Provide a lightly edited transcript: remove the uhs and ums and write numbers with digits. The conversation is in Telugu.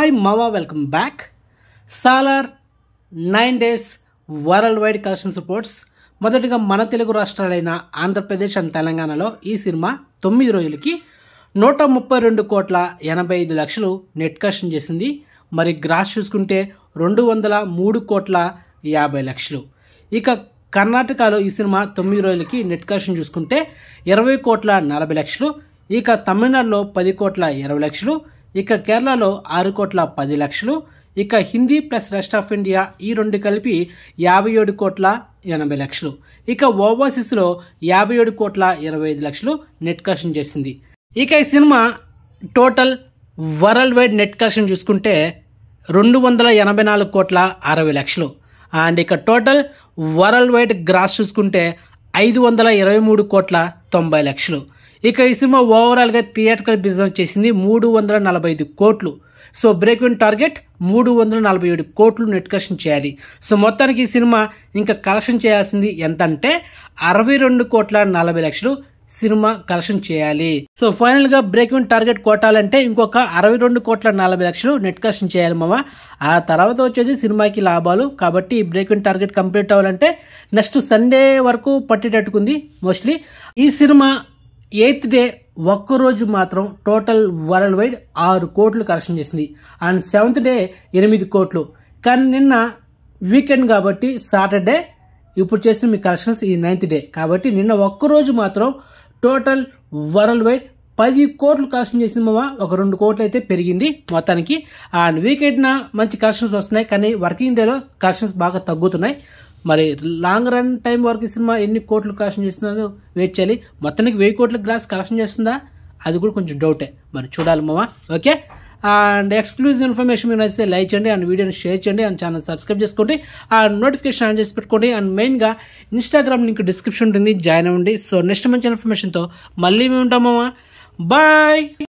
హాయ్ మావా, welcome back. Salaar 9 days worldwide collections reports. మొదటిగా మన తెలుగు రాష్ట్రాలైన ఆంధ్రప్రదేశ్ అండ్ తెలంగాణలో ఈ సినిమా 9 రోజులకి 132,85,00,000 నెట్ కలెక్షన్ చేసింది. మరి గ్రాస్ చూసుకుంటే 203,50,00,000. ఇక కర్ణాటకలో ఈ సినిమా 9 రోజులకి నెట్ కలెక్షన్ చూసుకుంటే 20,40,00,000. ఇక తమిళనాడులో 10,20,00,000. ఇక కేరళలో 6,10,00,000. ఇక Hindi plus rest of India ఈ రెండు కలిపి 57,80,00,000. ఇక ఓవర్సీస్లో 57,25,00,000 నెట్ కలెక్షన్ చేసింది. ఇక ఈ cinema total world wide net collection చూసుకుంటే 284,60,00,000. అండ్ ఇక టోటల్ వరల్డ్ వైడ్ గ్రాస్ చూసుకుంటే 523,90,00,000. ఇక ఈ సినిమా ఓవరాల్గా థియేటర్కల్ బిజినెస్ చేసింది 345 కోట్లు. సో బ్రేక్ ఈవెన్ టార్గెట్ 347 కోట్లు నెట్ కలెక్షన్ చేయాలి. సో మొత్తానికి ఈ సినిమా ఇంకా కలెక్షన్ చేయాల్సింది ఎంత అంటే 62,40,00,000 సినిమా కలెక్షన్ చేయాలి. సో ఫైనల్గా బ్రేక్ ఈవెన్ టార్గెట్ కొట్టాలంటే ఇంకొక 62,40,00,000 నెట్ కలెక్షన్ చేయాలి మామ. ఆ తర్వాత వచ్చేది సినిమాకి లాభాలు. కాబట్టి బ్రేక్ ఈవెన్ టార్గెట్ కంప్లీట్ అవ్వాలంటే నెక్స్ట్ సండే వరకు పట్టేటట్టుకుంది మోస్ట్లీ. ఈ సినిమా 8th డే ఒక్కరోజు మాత్రం టోటల్ వరల్డ్ వైడ్ 6 కోట్లు కలెక్షన్ చేసింది. అండ్ 7th డే 8 కోట్లు. కానీ నిన్న వీకెండ్ కాబట్టి సాటర్డే ఇప్పుడు చేసిన మీ కలెక్షన్స్ ఈ 9th డే కాబట్టి నిన్న ఒక్కరోజు మాత్రం టోటల్ వరల్డ్ వైడ్ 10 కోట్లు కలెక్షన్ చేసింది మామ. ఒక 2 కోట్లు అయితే పెరిగింది మొత్తానికి. అండ్ వీకెండ్న మంచి కలెక్షన్స్ వస్తున్నాయి, కానీ వర్కింగ్ డేలో కలెక్షన్స్ బాగా తగ్గుతున్నాయి. మరి లాంగ్ రన్ టైం వరకు సినిమా ఎన్ని కోట్లు కలెక్షన్ చేస్తుందో వెయిట్ చేయాలి. మొత్తానికి 1000 కోట్ల గ్రాస్ కలెక్షన్ చేస్తుందా అది కూడా కొంచెం డౌటే, మరి చూడాలి మామ. ఓకే, అండ్ ఎక్స్క్లూజివ్ ఇన్ఫర్మేషన్ మీరు నచ్చితే లైక్ చేయండి, అండ్ వీడియోని షేర్ చేయండి, అండ్ ఛానల్ సబ్స్క్రైబ్ చేసుకోండి, అండ్ నోటిఫికేషన్ ఆన్ చేసి పెట్టుకోండి. అండ్ మెయిన్గా ఇన్స్టాగ్రామ్ లింక్ డిస్క్రిప్షన్ ఉంటుంది, జాయిన్ అవ్వండి. సో నెక్స్ట్ మంచి ఇన్ఫర్మేషన్తో మళ్ళీ మేము ఉంటాం మామ. బాయ్.